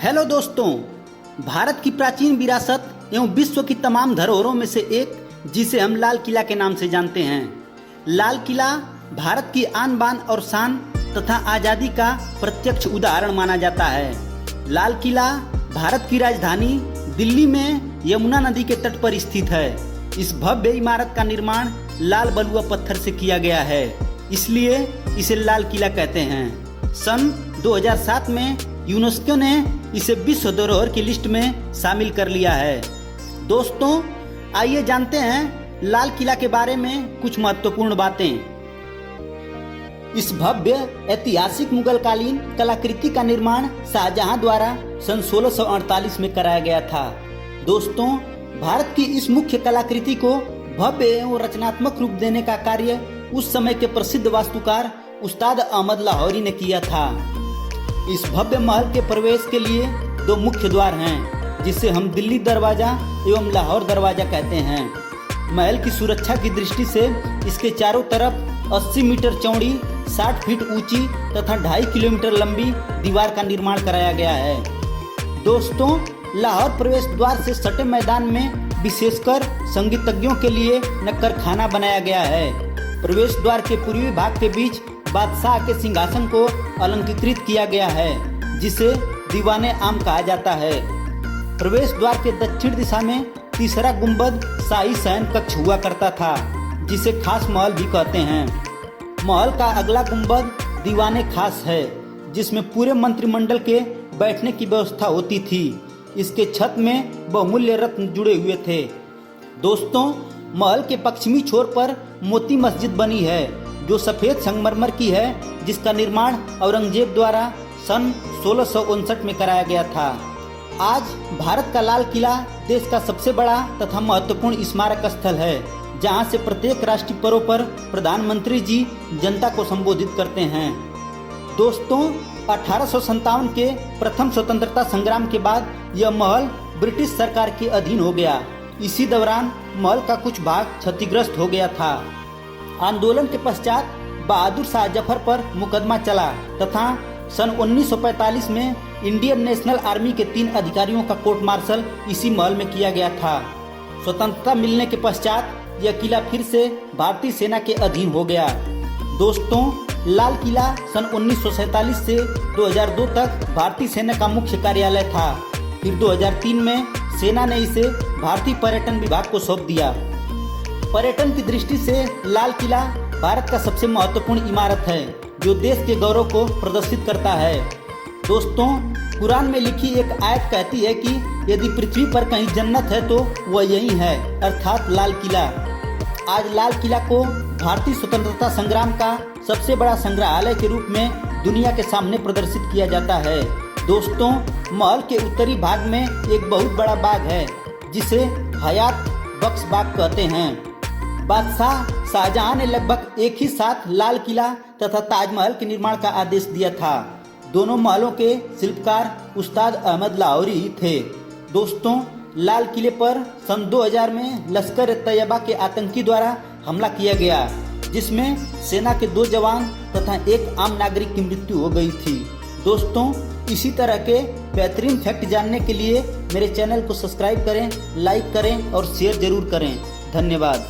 Hello दोस्तों, भारत की प्राचीन विरासत एवं विश्व की तमाम धरोहरों में से एक जिसे हम लाल किला के नाम से जानते हैं। लाल किला भारत की आन बान और शान तथा आज़ादी का प्रत्यक्ष उदाहरण माना जाता है। लाल किला भारत की राजधानी दिल्ली में यमुना नदी के तट पर स्थित है। इस भव्य इमारत का निर्माण लाल बलुआ पत्थर से किया गया है, इसलिए इसे लाल किला कहते हैं। सन 2007 में यूनेस्को ने इसे विश्व धरोहर की लिस्ट में शामिल कर लिया है। दोस्तों, आइए जानते हैं लाल किला के बारे में कुछ महत्वपूर्ण बातें। इस भव्य ऐतिहासिक मुगलकालीन कलाकृति का निर्माण शाहजहां द्वारा सन 1648 में कराया गया था। दोस्तों, भारत की इस मुख्य कलाकृति को भव्य एवं रचनात्मक रूप देने का कार्य उस समय के प्रसिद्ध वास्तुकार उस्ताद अहमद लाहौरी ने किया था। इस भव्य महल के प्रवेश के लिए दो मुख्य द्वार हैं, जिसे हम दिल्ली दरवाजा एवं लाहौर दरवाजा कहते हैं। महल की सुरक्षा की दृष्टि से इसके चारों तरफ 80 मीटर चौड़ी, 60 फीट ऊंची तथा 2.5 किलोमीटर लंबी दीवार का निर्माण कराया गया है। दोस्तों, लाहौर प्रवेश द्वार से सटे मैदान में विशेषकर संगीतज्ञों के लिए नक्कर खाना बनाया गया है। प्रवेश द्वार के पूर्वी भाग के बीच बादशाह के सिंहासन को अलंकृत किया गया है, जिसे दीवाने आम कहा जाता है। प्रवेश द्वार के दक्षिण दिशा में तीसरा गुंबद शाही शयन कक्ष हुआ करता था, जिसे खास महल भी कहते हैं। महल का अगला गुंबद दीवाने खास है, जिसमें पूरे मंत्रिमंडल के बैठने की व्यवस्था होती थी। इसके छत में बहुमूल्य रत्न जुड़े हुए थे। दोस्तों, महल के पश्चिमी छोर पर मोती मस्जिद बनी है, जो सफ़ेद संगमरमर की है, जिसका निर्माण औरंगजेब द्वारा सन 1659 में कराया गया था। आज भारत का लाल किला देश का सबसे बड़ा तथा महत्वपूर्ण स्मारक स्थल है, जहां से प्रत्येक राष्ट्रीय पर्व पर प्रधानमंत्री जी जनता को संबोधित करते हैं। दोस्तों, 1857 के प्रथम स्वतंत्रता संग्राम के बाद यह महल ब्रिटिश सरकार के अधीन हो गया। इसी दौरान महल का कुछ भाग क्षतिग्रस्त हो गया था। आंदोलन के पश्चात बहादुर शाह जफर पर मुकदमा चला तथा सन 1945 में इंडियन नेशनल आर्मी के 3 अधिकारियों का कोर्ट मार्शल इसी महल में किया गया था। स्वतंत्रता मिलने के पश्चात यह किला फिर से भारतीय सेना के अधीन हो गया। दोस्तों, लाल किला सन 1947 से 2002 तक भारतीय सेना का मुख्य कार्यालय था। फिर 2003 में सेना ने इसे भारतीय पर्यटन विभाग को सौंप दिया। पर्यटन की दृष्टि से लाल किला भारत का सबसे महत्वपूर्ण इमारत है, जो देश के गौरव को प्रदर्शित करता है। दोस्तों, कुरान में लिखी एक आयत कहती है कि यदि पृथ्वी पर कहीं जन्नत है तो वह यही है, अर्थात लाल किला। आज लाल किला को भारतीय स्वतंत्रता संग्राम का सबसे बड़ा संग्रहालय के रूप में दुनिया के सामने प्रदर्शित किया जाता है। दोस्तों, महल के उत्तरी भाग में एक बहुत बड़ा बाग है, जिसे हयात बख्श बाग कहते हैं। बादशाह शाहजहां ने लगभग एक ही साथ लाल किला तथा ताजमहल के निर्माण का आदेश दिया था। दोनों महलों के शिल्पकार उस्ताद अहमद लाहौरी ही थे। दोस्तों, लाल किले पर सन 2000 में लश्कर-ए-तैयबा के आतंकी द्वारा हमला किया गया, जिसमें सेना के 2 जवान तथा 1 आम नागरिक की मृत्यु हो गई थी। दोस्तों, इसी तरह के बेहतरीन फैक्ट जानने के लिए मेरे चैनल को सब्सक्राइब करें, लाइक करें और शेयर जरूर करें। धन्यवाद।